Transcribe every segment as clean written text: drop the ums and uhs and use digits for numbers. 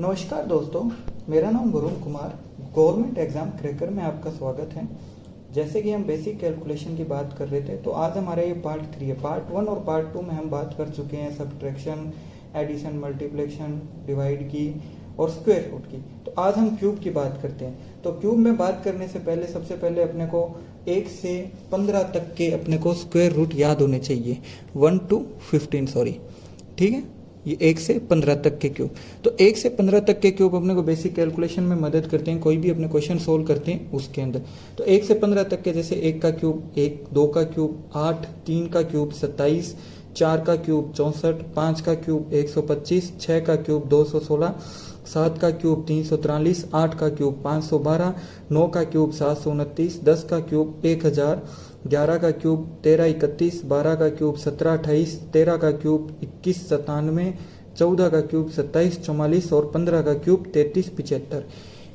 नमस्कार दोस्तों, मेरा नाम Varun Kumar, government exam cracker में आपका स्वागत है। जैसे कि हम बेसिक कैलकुलेशन की बात कर रहे थे, तो आज हमारा ये पार्ट 3 है। पार्ट 1 और पार्ट 2 में हम बात कर चुके हैं सब्ट्रैक्शन, एडिशन, मल्टीप्लिकेशन, डिवाइड की और स्क्वायर रूट की। तो आज हम क्यूब की बात करते हैं। तो क्यूब में बात करने से पहले सबसे पहले अपने को 1 से 15 तक के अपने को स्क्वायर रूट याद होने चाहिए। 1 to 15 सॉरी, ठीक है। ये 1 से 15 तक के क्यूब। तो 1 से 15 तक के क्यूब अपने को बेसिक कैलकुलेशन में मदद करते हैं, कोई भी अपने क्वेश्चन सोल्व करते हैं उसके अंदर। तो 1 से 15 तक के जैसे 1 का क्यूब 1, 2 का क्यूब 8, 3 का क्यूब 27, 4 का क्यूब 64, 5 का क्यूब 125, 6 का क्यूब 216, 7 का क्यूब 343, 8 का क्यूब 512, 9 का क्यूब 729, 10 का क्यूब 1000, 11 का क्यूब 1331, 12 का क्यूब 1728, 13 का क्यूब 2197, 14 का क्यूब 2744 और 15 का क्यूब 3375।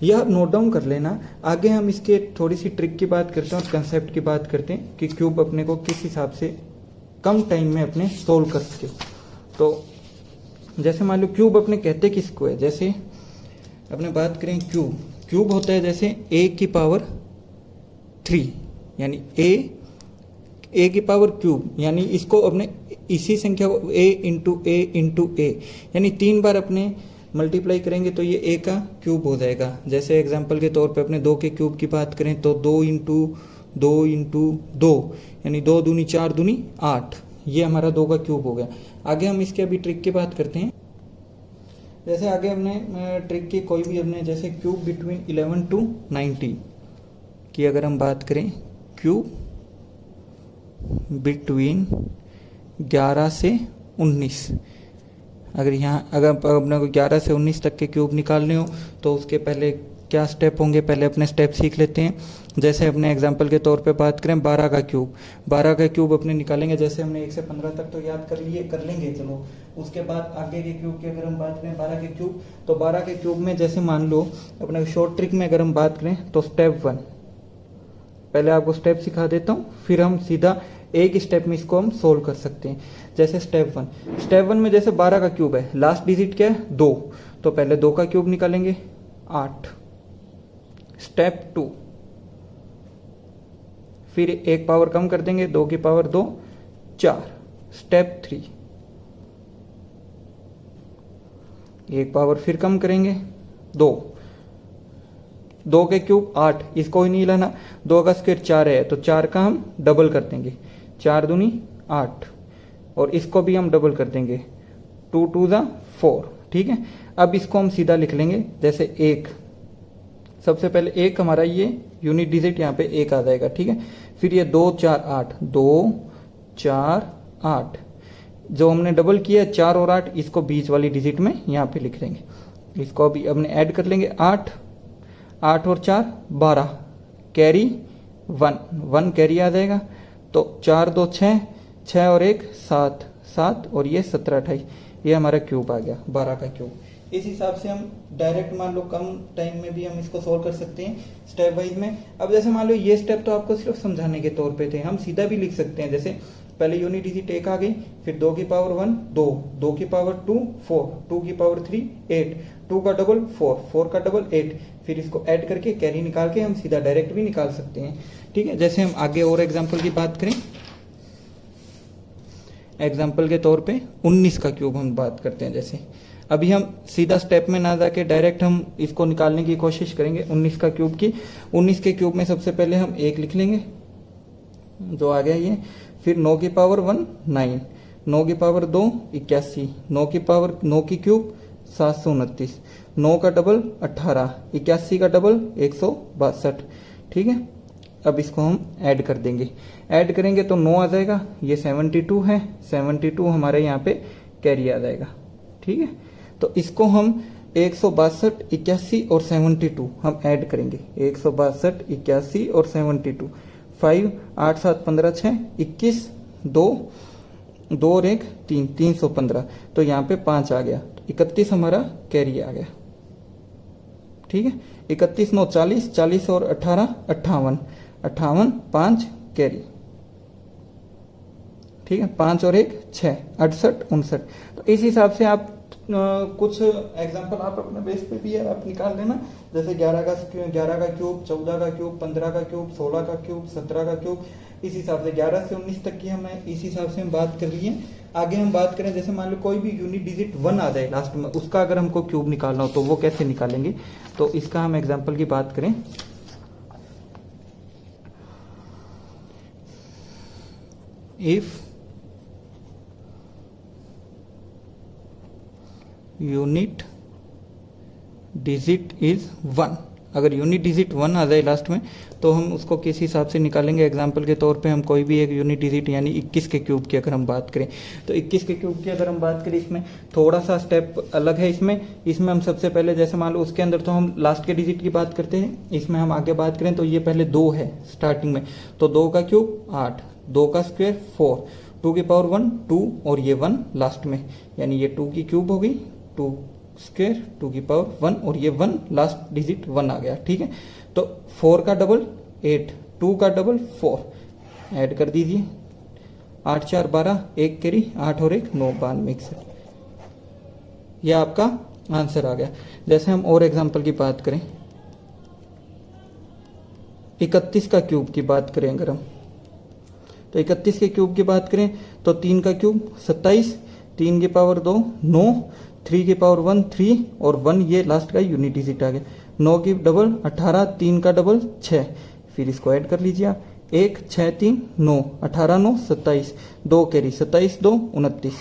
यह आप नोट डाउन कर लेना। आगे हम इसके थोड़ी सी ट्रिक की बात करते हैं और कंसेप्ट की बात करते हैं कि क्यूब अपने को किस हिसाब से कम टाइम में अपने सोल्व कर सके। तो जैसे मान लो क्यूब अपने कहते किसको है, जैसे अपने बात करें क्यूब होता है जैसे a की पावर 3, यानी a की पावर क्यूब, यानी इसको अपने इसी संख्या को a इंटू ए यानी 3 बार अपने मल्टीप्लाई करेंगे तो ये a का क्यूब हो जाएगा। जैसे एग्जांपल के तौर पे अपने 2 के क्यूब की बात करें तो 2 इंटू 2 यानी 2 दूनी 4 दूनी 8, ये हमारा 2 का क्यूब हो गया। आगे हम इसके अभी ट्रिक की बात करते हैं। जैसे आगे हमने ट्रिक की कोई भी हमने जैसे क्यूब बिटवीन 11 to 19 की अगर हम बात करें, क्यूब बिटवीन 11 से 19, अगर यहाँ अगर अपने को 11 से 19 तक के क्यूब निकालने हो तो उसके पहले क्या स्टेप होंगे, पहले अपने स्टेप सीख लेते हैं। जैसे अपने एग्जांपल के तौर पे बात करें 12 का क्यूब अपने निकालेंगे। जैसे हमने 1 से 15 तक तो याद कर लेंगे चलो। उसके बाद आगे के क्यूब की अगर हम बात करें 12 के क्यूब, तो 12 के क्यूब में जैसे मान लो अपने शॉर्ट ट्रिक में अगर हम बात करें तो स्टेप 1, पहले आपको स्टेप सिखा देता हूँ, फिर हम सीधा एक स्टेप में इसको हम सोल्व कर सकते हैं। जैसे स्टेप 1 में जैसे 12 का क्यूब है, लास्ट डिजिट क्या है 2, तो पहले 2 का क्यूब निकालेंगे 8। स्टेप 2, फिर एक पावर कम कर देंगे, 2 की पावर 2 4। स्टेप 3, एक पावर फिर कम करेंगे 2 के क्यूब 8, इसको ही नहीं हिलाना, 2 का स्क्वायर 4 है तो 4 का हम डबल कर देंगे, 4 दूनी 8, और इसको भी हम डबल कर देंगे, 2 2 4, ठीक है। अब इसको हम सीधा लिख लेंगे जैसे 1, सबसे पहले 1 हमारा ये यूनिट डिजिट यहाँ पे 1 आ जाएगा, ठीक है। फिर ये 2 4 8, 2 4 8, जो हमने डबल किया 4 और 8, इसको बीच वाली डिजिट में यहाँ पे लिख देंगे। इसको अभी अपने ऐड कर लेंगे, 8 और 4 12, कैरी 1 कैरी आ जाएगा, तो 4 2 6 और 1 7 और ये 17 28, ये हमारा क्यूब आ गया 12 का क्यूब। इस हिसाब से हम डायरेक्ट मान लो कम टाइम में भी हम इसको सोल्व कर सकते हैं स्टेप वाइज में। अब जैसे मान लो ये स्टेप तो आपको सिर्फ समझाने के तौर पे थे, हम सीधा भी लिख सकते हैं। जैसे पहले यूनिट डिजिट 1 आ गई, फिर 2 की पावर 1 2 की पावर 2 4, 2 की पावर 3 8, 2 का डबल 4 का डबल 8, फिर इसको ऐड करके कैरी निकाल के हम सीधा डायरेक्ट भी निकाल सकते हैं, ठीक है। जैसे हम आगे और एग्जाम्पल की बात करें, एग्जाम्पल के तौर पे 19 का क्यूब हम बात करते हैं। जैसे अभी हम सीधा स्टेप में ना जाके डायरेक्ट हम इसको निकालने की कोशिश करेंगे 19 का क्यूब की। 19 के क्यूब में सबसे पहले हम 1 लिख लेंगे, जो आ गया ये, फिर 9 की पावर 1 9, 9 की पावर 2 81, 9 की क्यूब 729, 9 का डबल 18, 81 का डबल 162, ठीक है। अब इसको हम ऐड कर देंगे, ऐड करेंगे तो 9 आ जाएगा, ये 72 है, 72 हमारे यहाँ पे कैरी आ जाएगा, ठीक है। तो इसको हम 162 81 और 72 हम ऐड करेंगे, 162 81 और 72, 5 8 7 15 6 21 2 और 1 3 315, तो यहाँ पे 5 आ गया, 31 हमारा कैरी आ गया, ठीक है। 31 9 40, 40 और 18 58, 5 कैरी, ठीक है। 5 और 1 6 68 59। तो इस हिसाब से आप कुछ एग्जांपल आप अपने बेस पे भी है आप निकाल लेना, जैसे 11 का क्यूब, 14 का क्यूब, 15 का क्यूब, 16 का क्यूब, 17 का क्यूब, इस हिसाब से 11 से 19 तक की हमें इस हिसाब से हम बात कर लिए। आगे हम बात करें, जैसे मान लो कोई भी यूनिट डिजिट 1 आ जाए लास्ट में, उसका अगर हमको क्यूब निकालना हो तो वो कैसे निकालेंगे, तो इसका हम एग्जाम्पल की बात करें। इफ यूनिट डिजिट इज 1, अगर यूनिट डिजिट 1 आ जाए लास्ट में तो हम उसको किस हिसाब से निकालेंगे। एग्जाम्पल के तौर पे हम कोई भी एक यूनिट डिजिट यानी 21 के क्यूब की अगर हम बात करें, तो 21 के क्यूब की अगर हम बात करें, इसमें थोड़ा सा स्टेप अलग है। इसमें हम सबसे पहले, जैसे मान लो उसके अंदर तो हम लास्ट के डिजिट की बात करते हैं, इसमें हम आगे बात करें तो ये पहले 2 है स्टार्टिंग में, तो 2 का क्यूब 8, 2 का स्क्वायर 4, 2 की पावर 1 2 और ये 1 लास्ट में, यानी ये 2 की क्यूब हो गई, 2 स्क्वायर 2 की पावर 1 और ये 1 लास्ट डिजिट 1 आ गया। ठीक है, तो 4 का डबल 8, 2 का डबल 4, ऐड कर दीजिए, 8 4 12, 1 कैरी 8 और 1 9, 92 61। यह आपका आंसर आ गया। जैसे हम और एग्जांपल की बात करें, 31 का क्यूब की बात करें अगर हम, तो 31 के क्यूब की बात करें तो 3 का क्यूब 27, 3 की पावर 2 9, 3 की पावर 1 3 और 1 ये लास्ट का यूनिट डिजिट आ गया। 9 की डबल 18, 3 का डबल 6, फिर इसको ऐड कर लीजिए आप, 1 6 3 9, 18 9 27, 2 कैरी 27 2 29,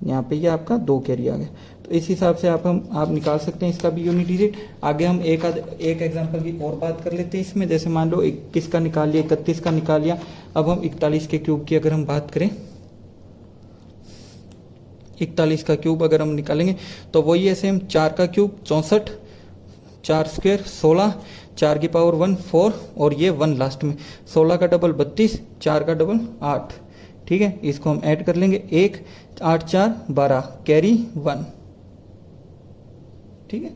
यहाँ पे ये आपका 2 कैरी आ गया। तो इस हिसाब से आप निकाल सकते हैं इसका भी यूनिट डिजिट। आगे हम एक एग्जांपल की और बात कर लेते हैं इसमें, जैसे मान लो 21 का निकाल लिया, 31 का निकाल लिया, अब हम 41 के क्यूब की अगर हम बात करें, 41 का क्यूब अगर हम निकालेंगे तो वही है सेम, 4 का क्यूब 64, 4 स्क्वायर 16, 4 की पावर 1 4 और ये 1 लास्ट में, 16 का डबल 32, 4 का डबल 8। ठीक है, इसको हम ऐड कर लेंगे, 1 8 4 12 कैरी 1। ठीक है,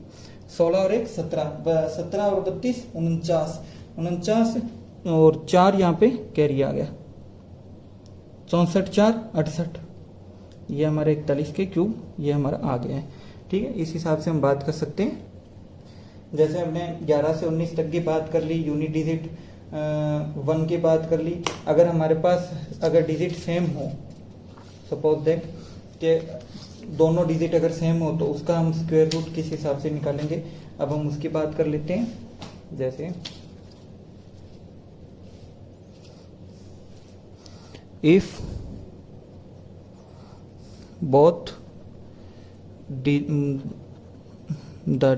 16 और 1 17, 17 और 32 49, 49 और 4 यहाँ पे कैरी आ गया, 64 4 68। ये हमारे 41 के क्यूब ये हमारा आ गया है। ठीक है, इस हिसाब से हम बात कर सकते हैं। जैसे हमने 11 से 19 तक की बात कर ली, यूनिट डिजिट 1 की बात कर ली। अगर हमारे पास अगर डिजिट सेम हो, सपोज दैट कि दोनों डिजिट अगर सेम हो तो उसका हम स्क्वायर रूट किस हिसाब से निकालेंगे, अब हम उसकी बात कर लेते हैं। जैसे if both the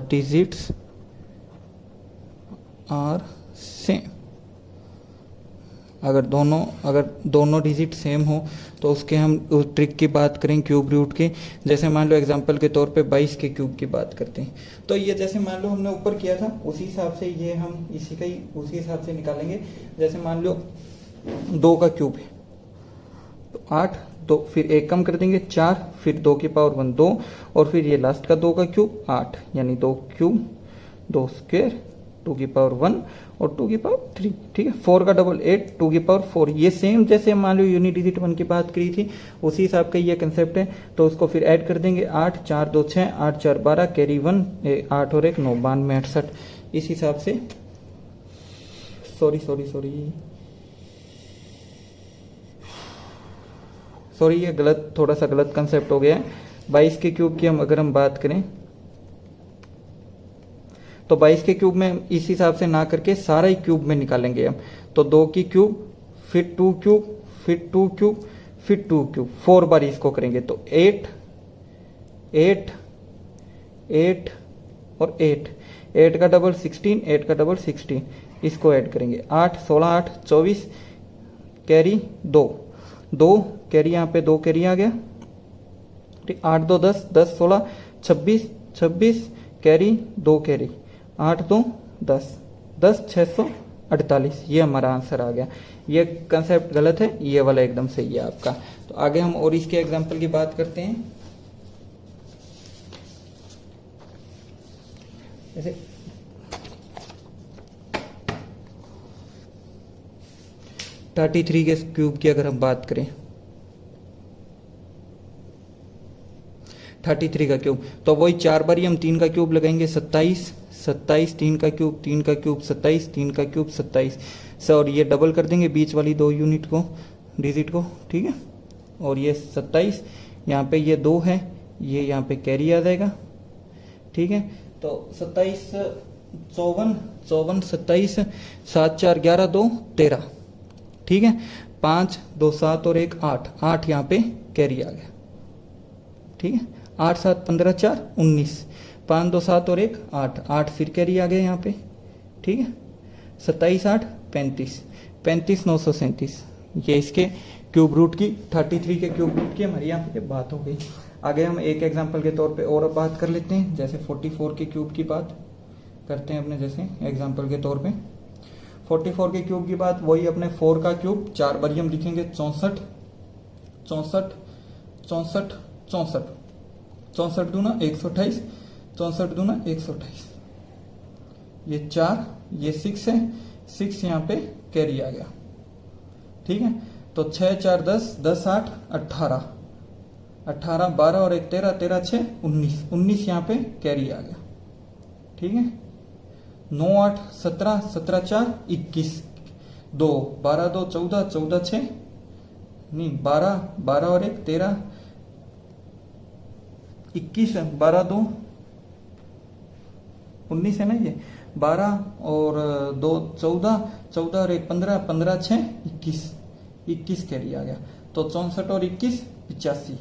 digits are same, अगर दोनों डिजिट सेम हो तो उसके हम उस ट्रिक की बात करें क्यूब रूट की। जैसे मान लो एग्जांपल के तौर पे 22 के क्यूब की बात करते हैं, तो ये जैसे मान लो हमने ऊपर किया था उसी हिसाब से ये हम इसी का ही उसी हिसाब से निकालेंगे। जैसे मान लो 2 का क्यूब है तो 8, तो फिर 1 कम कर देंगे 4, फिर 2 की पावर 1 2 और फिर ये लास्ट का 2 का क्यूब 8, यानी 2 क्यूब 2 स्क्वायर 2 की पावर 1 और 2 की पावर 3। ठीक है, 4 का डबल 8, 2 की पावर 4। ये सेम जैसे मान लो यूनिट डिजिट 1 की बात करी थी उसी हिसाब का ये कंसेप्ट है, तो उसको फिर ऐड कर देंगे, 8 4 2 6, 8 4 12 कैरी 1, 8 और 1 9, 92 68। इस हिसाब से सॉरी ये थोड़ा सा गलत कंसेप्ट हो गया है। 22 के क्यूब की अगर हम बात करें तो 22 के क्यूब में इस हिसाब से ना करके सारा ही क्यूब में निकालेंगे हम। तो 2 की क्यूब, फिर 2 क्यूब, फिर 2 क्यूब, फिर 2 क्यूब, 4 बार इसको करेंगे तो 8 8 8 और 8 का डबल 16, 8 का डबल 16, इसको ऐड करेंगे, 8 16 8 24 कैरी 2 कैरी, यहाँ पे 2 कैरी आ गया। ठीक, 8 2 10 10 16 26 26 कैरी 2 कैरी, 8 2 10 10 648। ये हमारा आंसर आ गया। ये कंसेप्ट गलत है, ये वाला एकदम सही है आपका। तो आगे हम और इसके एग्जांपल की बात करते हैं। जैसे 33 के क्यूब की अगर हम बात करें, 33 का क्यूब, तो वही 4 बार हम 3 का क्यूब लगाएंगे 27, 27 3 का क्यूब 3 का क्यूब 27 3 का क्यूब 27 और ये डबल कर देंगे बीच वाली 2 यूनिट को, डिजिट को, ठीक है। और ये 27 यहाँ पे ये 2 है, ये यहाँ पे कैरी आ जाएगा, ठीक है। तो 27 54 54 27 7 4 11 2 13, ठीक है। 5 2 7 और 1 8 8 यहाँ पे कैरी आ गया, ठीक है। 8 7 15 4 19, 5 2 7 और 1 8 8 फिर कैरी आ गया यहाँ पे, ठीक है। 27 8 35 35 937, ये इसके क्यूब रूट की 33 के क्यूब रूट की हमारी यहाँ पे बात हो गई। आगे हम एक एग्जांपल के तौर पे और अब बात कर लेते हैं, जैसे 44 के क्यूब की बात करते हैं अपने, जैसे एग्जांपल के तौर पे 44 के क्यूब की बात, वही अपने 4 का क्यूब 4 बार हम लिखेंगे 64 64 64 64 64 दूना 128 64 दूना 128, ये 4 ये 6 है, 6 यहाँ पे कैरी आ गया, ठीक है। तो 6 4 10 10 8 18 18 12 और 1 13 13 6 19 19 यहाँ पे कैरी आ गया, ठीक है। 9 8 17 17 4 21 2 12 2 14 14 6 नहीं 12 12 और 1 13 21 12 2 19 है ना, ये 12 और 2 14 14 और 1 15 15 6 21 21 कैरी आ गया। तो 64 और 21 85,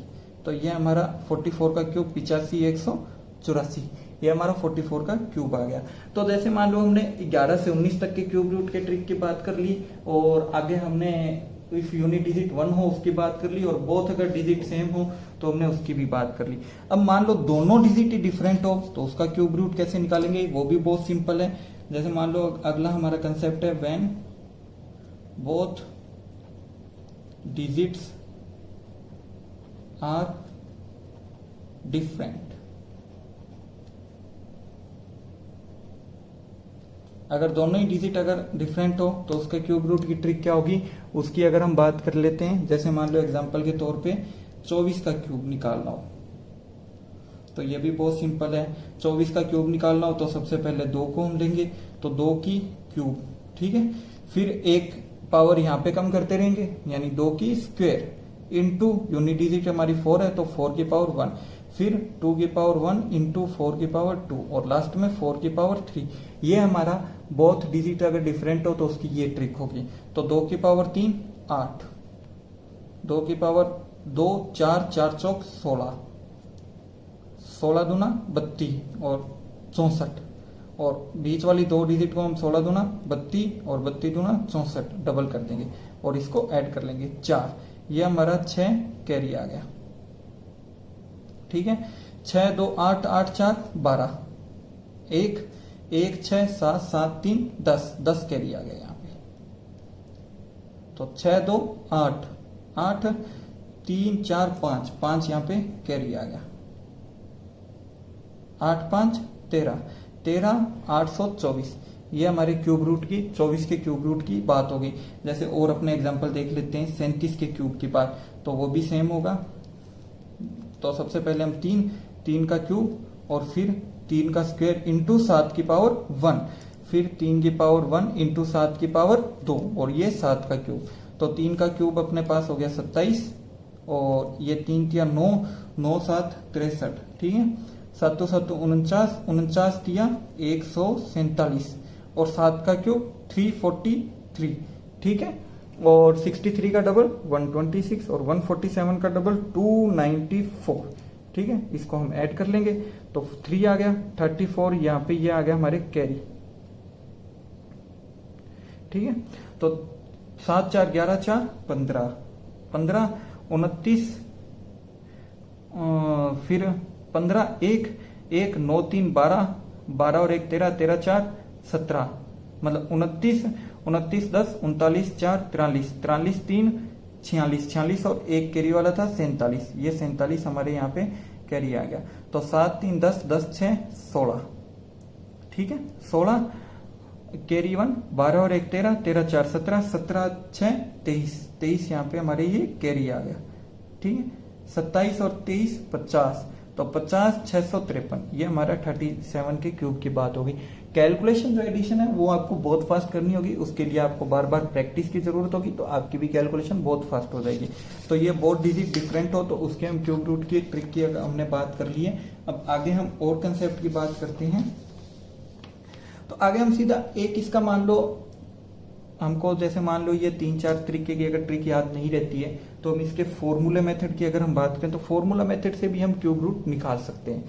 तो ये हमारा 44 का क्यूब 85 184, ये हमारा 44 का क्यूब आ गया। तो जैसे मान लो हमने 11 से 19 तक के क्यूब रूट के ट्रिक की बात कर ली, और आगे हमने इफ यूनिट डिजिट 1 हो उसकी बात कर ली, और बोथ अगर डिजिट सेम हो तो हमने उसकी भी बात कर ली। अब मान लो दोनों डिजिट ही डिफरेंट हो तो उसका क्यूब रूट कैसे निकालेंगे, वो भी बहुत सिंपल है। जैसे मान लो अगला हमारा कंसेप्ट है when both digits are different. अगर दोनों ही डिजिट अगर डिफरेंट हो तो उसके क्यूब रूट की ट्रिक क्या होगी, उसकी अगर हम बात कर लेते हैं। जैसे मान लो एग्जांपल के तौर पे 24 का क्यूब निकालना हो तो ये भी बहुत सिंपल है। 24 का क्यूब निकालना हो तो सबसे पहले 2 को हम लेंगे, तो 2 की क्यूब, ठीक है। फिर एक पावर यहाँ पे कम करते रहेंगे, यानी 2 की स्क्वायर इंटू यूनिट डिजिट हमारी 4 है तो 4 की पावर 1, फिर 2 की पावर 1 इंटू 4 की पावर 2 और लास्ट में 4 की पावर 3। ये हमारा बोथ डिजिट अगर डिफरेंट हो तो उसकी ये ट्रिक होगी। तो 2 की पावर 3 8, 2 की पावर 2 4 4 चौक 16, 16 दूना 32 और 64, और बीच वाली 2 डिजिट को हम 16 दूना 32 और 32 दूना 64 डबल कर देंगे और इसको ऐड कर लेंगे 4, ये हमारा 6 कैरी आ गया, ठीक है। 6 2 8 8 4 12 1 1 6 7 7 3 10 10 कैरी आ गया यहाँ पे। तो 6 2 8 8 3 4 5 5 यहाँ पे कैरी आ गया, 8 5 13 13 824, ये हमारे क्यूब रूट की 24 के क्यूब रूट की बात होगी। जैसे और अपने एग्जांपल देख लेते हैं 37 के क्यूब की बात, तो वो भी सेम होगा। तो सबसे पहले हम 3 का क्यूब और फिर 3 का स्क्वायर इंटू 7 की पावर 1, फिर 3 की पावर 1 इंटू 7 की पावर 2 और ये 7 का क्यूब। तो 3 का क्यूब अपने पास हो गया 27 और ये 3 तिया 9 9 7 63, ठीक है। 7 7 49 49 तिया 147 और 7 का क्यूब 343, ठीक है। और 63 का डबल 126 और 147 का डबल 294, ठीक है। इसको हम ऐड कर लेंगे तो 3 आ गया 34, यहाँ पे ये आ गया हमारे कैरी, ठीक है। तो 7 4 11 4 15 15 29 फिर 15 1 1 9 3 12 12 और 1 13 13 4 17, मतलब 29 29 10 39 4 43 43 3 46 46 और 1 कैरी वाला था 47, ये 47 हमारे यहाँ पे कैरी आ गया। तो 7 3 10 10 6 16, ठीक है। 16 कैरी 1 12 और 1 13 13 4 17 17 6 23 23 यहाँ पे हमारे ये कैरी आ गया, ठीक है। 27 और 23 50 तो 50 653 ये हमारा 37 के क्यूब की बात होगी। कैलकुलेशन जो एडिशन है वो आपको बहुत फास्ट करनी होगी, उसके लिए आपको बार बार प्रैक्टिस की जरूरत होगी, तो आपकी भी कैलकुलेशन बहुत फास्ट हो जाएगी। तो ये बहुत डिजिट डिफरेंट हो तो उसके हम क्यूब रूट की ट्रिक की हमने बात कर ली है। अब आगे हम और कंसेप्ट की बात करते हैं। तो आगे हम सीधा एक इसका मान लो, हमको जैसे मान लो ये 3-4 तरीके की अगर ट्रिक याद नहीं रहती है तो हम इसके फॉर्मूला मेथड की अगर हम बात करें तो फॉर्मूला मेथड से भी हम क्यूब रूट निकाल सकते हैं।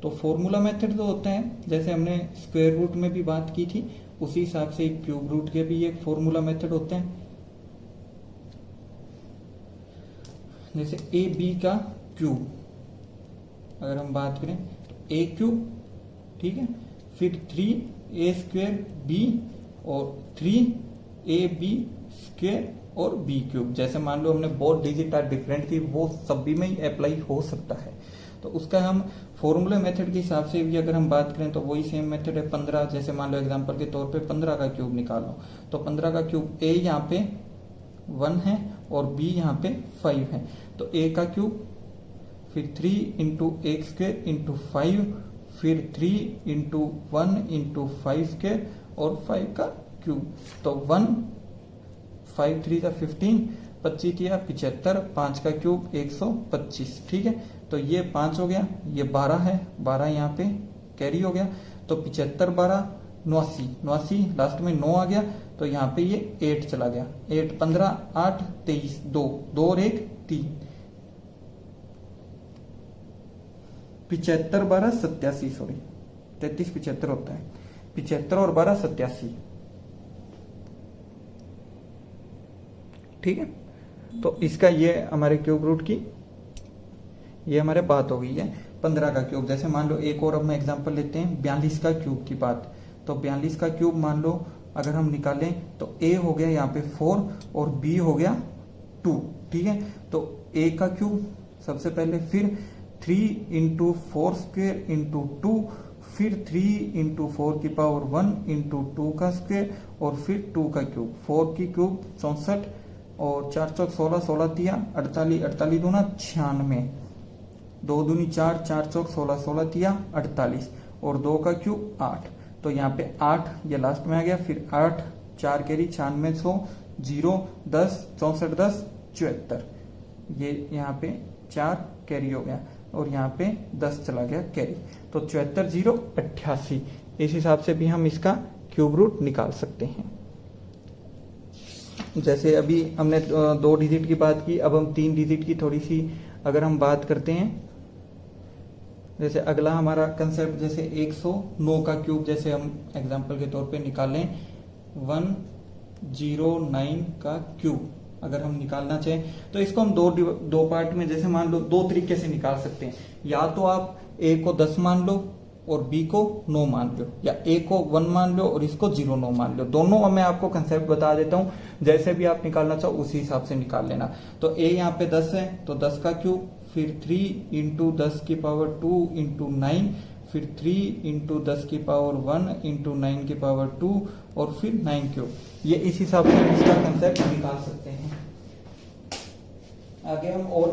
तो फॉर्मूला मेथड जो होता है, जैसे हमने स्क्वायर रूट में भी बात की थी, उसी हिसाब से क्यूब रूट के भी एक फॉर्मूला मेथड होते हैं। जैसे ए बी का क्यूब अगर हम बात करें तो ए क्यूब, ठीक है, फिर 3a स्क्वायर बी और 3ab स्क्वायर और बी क्यूब। जैसे मान लो हमने बहुत डिजिट डिफरेंट थी, वो सभी में ही अप्लाई हो सकता है। तो उसका हम फॉर्मूला मेथड के हिसाब से भी अगर हम बात करें तो वही सेम मेथड है। 15 जैसे मान लो एग्जांपल के तौर पे 15 का क्यूब निकालो, तो 15 का क्यूब a यहाँ पे 1 है और b यहाँ पे 5 है। तो a का क्यूब, फिर 3 इंटू एक्स स्क्वायर इंटू 5, फिर 3 इंटू 1 इंटू 5 स्क्वायर और 5 का क्यूब। तो 1 5 3 का 15, 25 या 75, 5 का क्यूब 125, ठीक है। तो ये 5 हो गया, ये 12 है, 12 यहाँ पे कैरी हो गया, तो 75 12 89, लास्ट में 9 आ गया, तो यहाँ पे ये 8 चला गया, 8 15 8 23 2 और 1 3, 75 12 87, सॉरी 33 75 होता है, 75 और 12 87, ठीक है। तो इसका ये हमारे क्यूब रूट की ये हमारे बात हो गई है 15 का क्यूब। जैसे मान लो एक और अब मैं एग्जांपल लेते हैं 42 का क्यूब की बात। तो 42 का क्यूब मान लो अगर हम निकालें तो a हो गया यहाँ पे 4 और b हो गया 2, ठीक है। तो a का क्यूब सबसे पहले, फिर 3 इंटू 4 स्क्वेयर इंटू 2, फिर 3 इंटू 4 की पावर 1 इंटू 2 का स्क्वेयर और फिर 2 का क्यूब। 4 की क्यूब 64 और 4 चौक 16, 16 तिया 48, 48 दूना 96, 2 दूनी 4, 4 चौक 16, 16 तिया 48 और 2 का क्यूब 8। तो यहाँ पे 8 ये लास्ट में आ गया, फिर 8 4 कैरी 96 100 0 10 64 10 74, ये यहाँ पे 4 कैरी हो गया और यहाँ पे 10 चला गया कैरी, तो 74 0 88। इस हिसाब से भी हम इसका क्यूब रूट निकाल सकते हैं। जैसे अभी हमने 2 डिजिट की बात की, अब हम 3 डिजिट की थोड़ी सी अगर हम बात करते हैं। जैसे अगला हमारा कंसेप्ट, जैसे 109 का क्यूब जैसे हम एग्जांपल के तौर पे निकालें, 109 का क्यूब अगर हम निकालना चाहें तो इसको हम दो पार्ट में, जैसे मान लो 2 तरीके से निकाल सकते हैं। या तो आप a को 10 मान लो और b को 9 मान लो, या a को 1 मान लो और इसको 0 मान लो। दोनों मैं आपको कंसेप्ट बता देता हूं, जैसे भी आप निकालना चाहो उसी हिसाब से निकाल लेना। तो a यहाँ पे 10 है तो 10 का क्यूब, फिर 3 इंटू 10 की पावर 2 इंटू 9, फिर 3 इंटू 10 की पावर 1 इंटू 9 की पावर 2 और फिर 9 क्यूब। ये इस हिसाब से इसका कंसेप्ट निकाल सकते हैं। आगे हम और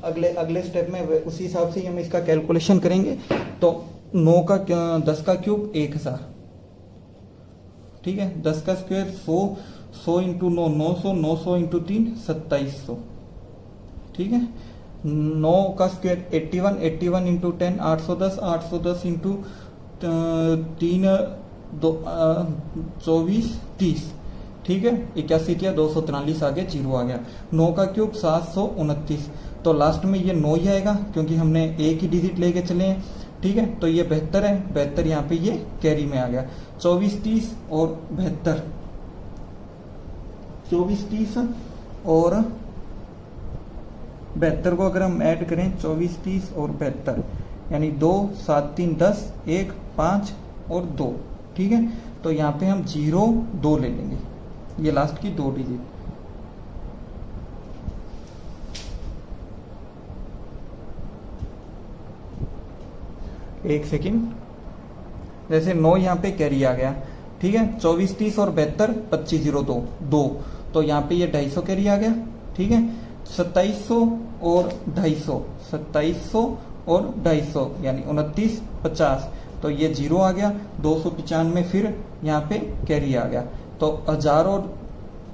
अगले स्टेप में उसी हिसाब से हम इसका कैलकुलेशन करेंगे। तो 10 का क्यूब 1000, ठीक है। 10 का स्क्वायर 100, 100 इंटू 9 900, 900 इंटू 3 2700, ठीक है। 9 का स्क्वायर 81, 81 इंटू 10 810, 810 इंटू 3 24 30, ठीक है। 81 किया 243 आगे 0 आ गया। 9 का क्यूब 729, तो लास्ट में ये 9 ही आएगा क्योंकि हमने एक ही डिजिट लेके चले हैं, ठीक है। तो ये 72 है, 72 यहाँ पे ये कैरी में आ गया। 24 30 और 72, 24 30 और 72 को अगर हम ऐड करें 24 30 और 72 यानी 2 7 3 10 1 5 और 2, ठीक है। तो यहाँ पे हम 0 2 ले लेंगे, ये लास्ट की 2 डिजिट। एक सेकेंड, जैसे 9 यहाँ पे कैरी आ गया, ठीक है। 24 30 और 72 25 0 2 2, तो यहाँ पे ये 250 कैरी आ गया, ठीक है। 2700 और 250, 2700 और 250 यानी 29 50, तो ये 0 आ गया। 295 फिर यहाँ पे कैरी आ गया, तो 1000 और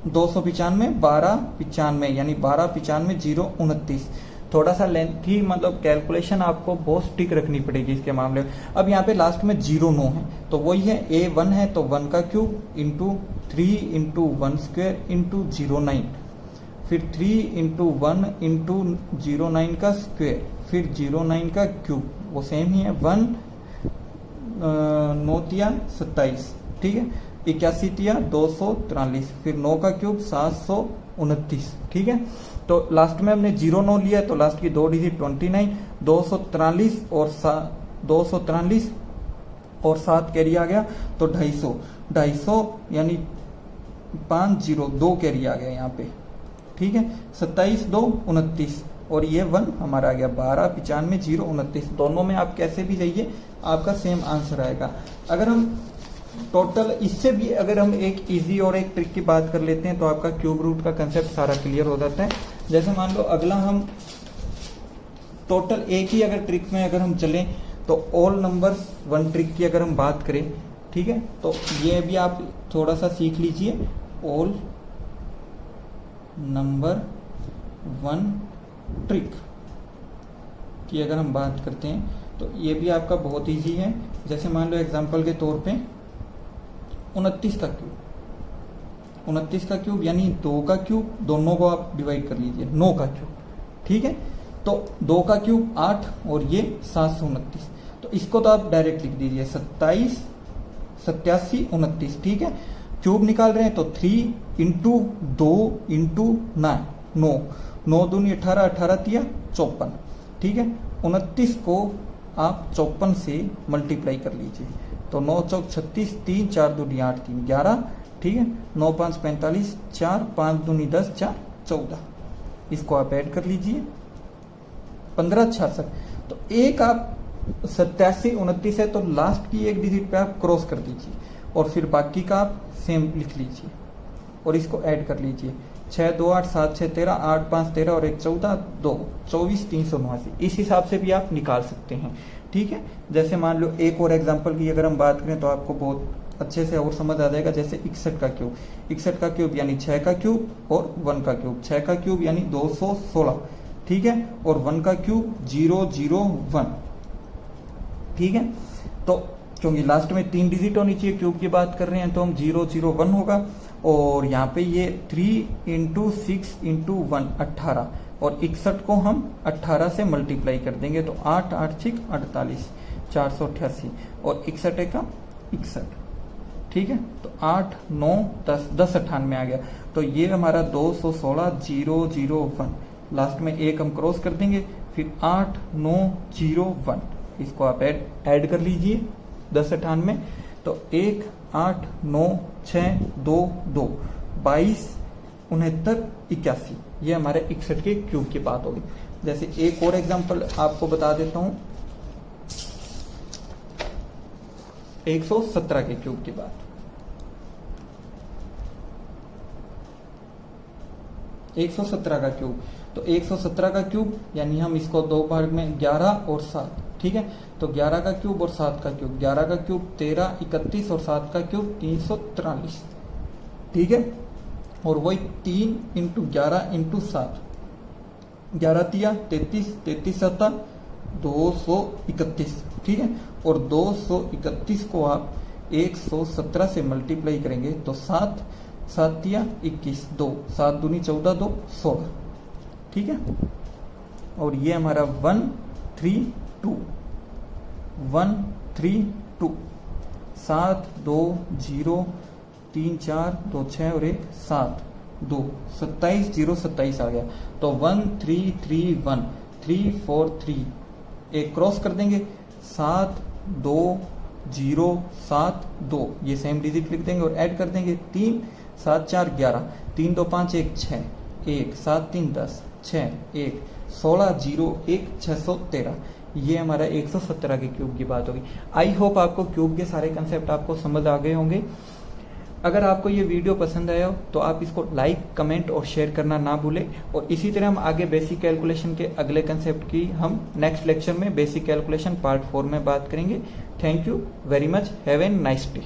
295 1295 यानी 1295 0 29। थोड़ा सा लेंथी मतलब कैलकुलेशन आपको बहुत स्टिक रखनी पड़ेगी इसके मामले में। अब यहाँ पे लास्ट में 0 9 है, तो वही है A1 है तो 1 का cube into 3 into 1 square into 09, फिर 3 इंटू 1 इंटू 09 का स्क्वायर, फिर 09 का क्यूब, वो सेम ही है 1 9 तिया 27, ठीक है, 81 तिया 243, फिर 9 का क्यूब 729, ठीक है। तो लास्ट में हमने 0 9 लिया तो लास्ट की 2 डिजिट 29, 243 और 243 और 7 कैरी आ गया तो 250 यानी 502 कैरी आ गया यहाँ पे, ठीक है। 27 2 29 और ये 1 हमारा आ गया 1295 0 29। दोनों में आप कैसे भी जाइए आपका सेम आंसर आएगा। अगर हम टोटल इससे भी अगर हम एक इजी और एक ट्रिक की बात कर लेते हैं तो आपका क्यूब रूट का कंसेप्ट सारा क्लियर हो जाता है। जैसे मान लो अगला हम टोटल एक ही अगर ट्रिक में अगर हम चलें तो ऑल नंबर्स 1 ट्रिक की अगर हम बात करें, ठीक है, तो ये भी आप थोड़ा सा सीख लीजिए। ऑल नंबर 1 ट्रिक की अगर हम बात करते हैं तो ये भी आपका बहुत इजी है। जैसे मान लो एग्जांपल के तौर पे 29 का क्यूब, 29 का क्यूब यानी 2 का क्यूब, दोनों को आप डिवाइड कर लीजिए 9 का क्यूब, ठीक है। तो 2 का क्यूब 8 और ये 729, तो इसको तो आप डायरेक्ट लिख दीजिए 27 87 29, ठीक है। क्यूब निकाल रहे हैं तो 3 इंटू 2 इंटू 9 9 दूनी 18 18 तिया 54, ठीक है। 29 को आप 54 से मल्टीप्लाई कर लीजिए तो 9 चौक 36, 3 4 दूनी 8 3 11, ठीक है। 9 5 45, 4 5 दूनी 10 4 14, इसको आप ऐड कर लीजिए 15 66। तो एक आप 87 29 है तो लास्ट की एक डिजिट पे आप क्रॉस कर दीजिए और फिर बाकी का आप सेम लिख लीजिए और इसको ऐड कर लीजिए। 6 2 8 7 6 13, 8 5 13 और 1 14, 2 24 389। इस हिसाब से भी आप निकाल सकते हैं, ठीक है। जैसे मान लो एक और एग्जांपल की अगर हम बात करें तो आपको बहुत अच्छे से और समझ आ जाएगा। जैसे 61 का क्यूब, 61 का क्यूब यानी 6 का क्यूब और 1 का क्यूब, 6 का क्यूब यानी 216, ठीक है, और 1 का क्यूब 001, ठीक है। तो क्योंकि लास्ट में 3 डिजिट होनी चाहिए, क्यूब की बात कर रहे हैं तो हम 001 होगा और यहाँ पे ये 3 इंटू 6 इंटू 1 18 और 61 को हम 18 से मल्टीप्लाई कर देंगे तो 8 8 6 48 488 और 61 का 61, ठीक है। तो 8 9 10 10 98 आ गया। तो ये हमारा 216 001, लास्ट में एक हम क्रॉस कर देंगे फिर 8 9 0 1, इसको आप ऐड कर लीजिए 10 98। तो 1 8 9 6 2 2 22 69 81, ये हमारे 61 के क्यूब की बात होगी। जैसे एक और एग्जांपल आपको बता देता हूं 117 के क्यूब की बात। 117 का क्यूब, तो 117 का क्यूब यानी हम इसको दो भाग में 11 और 7, ठीक है। तो 11 का क्यूब और 7 का क्यूब, 11 का क्यूब 13 31 और 7 का क्यूब 343, ठीक है। और वही 3 इंटू 11 इंटू 7, 11 तिया 33 33 7 231, ठीक है। और 231 को आप 117 से मल्टीप्लाई करेंगे तो 7 7 तिया 21, 2 7 दूनी 14 2 16, ठीक है। और ये हमारा 132 132 7 2 0 3 4 2 6 और 1 7 2 27 0 27 आ गया। तो 1331 343, एक क्रॉस कर देंगे 7 2 0 7 2, ये सेम डिजिट लिख देंगे और ऐड कर देंगे 3 7 4 11 3 2 5 1 6 1 7 3 10 6 1 16 0 1 613, ये हमारा 117 के क्यूब की बात होगी। आई होप आपको क्यूब के सारे कंसेप्ट आपको समझ आ गए होंगे। अगर आपको ये वीडियो पसंद आया हो तो आप इसको लाइक, कमेंट और शेयर करना ना भूलें। और इसी तरह हम आगे बेसिक कैलकुलेशन के अगले कंसेप्ट की हम नेक्स्ट लेक्चर में बेसिक कैलकुलेशन पार्ट 4 में बात करेंगे। Thank you very much. Have a nice day.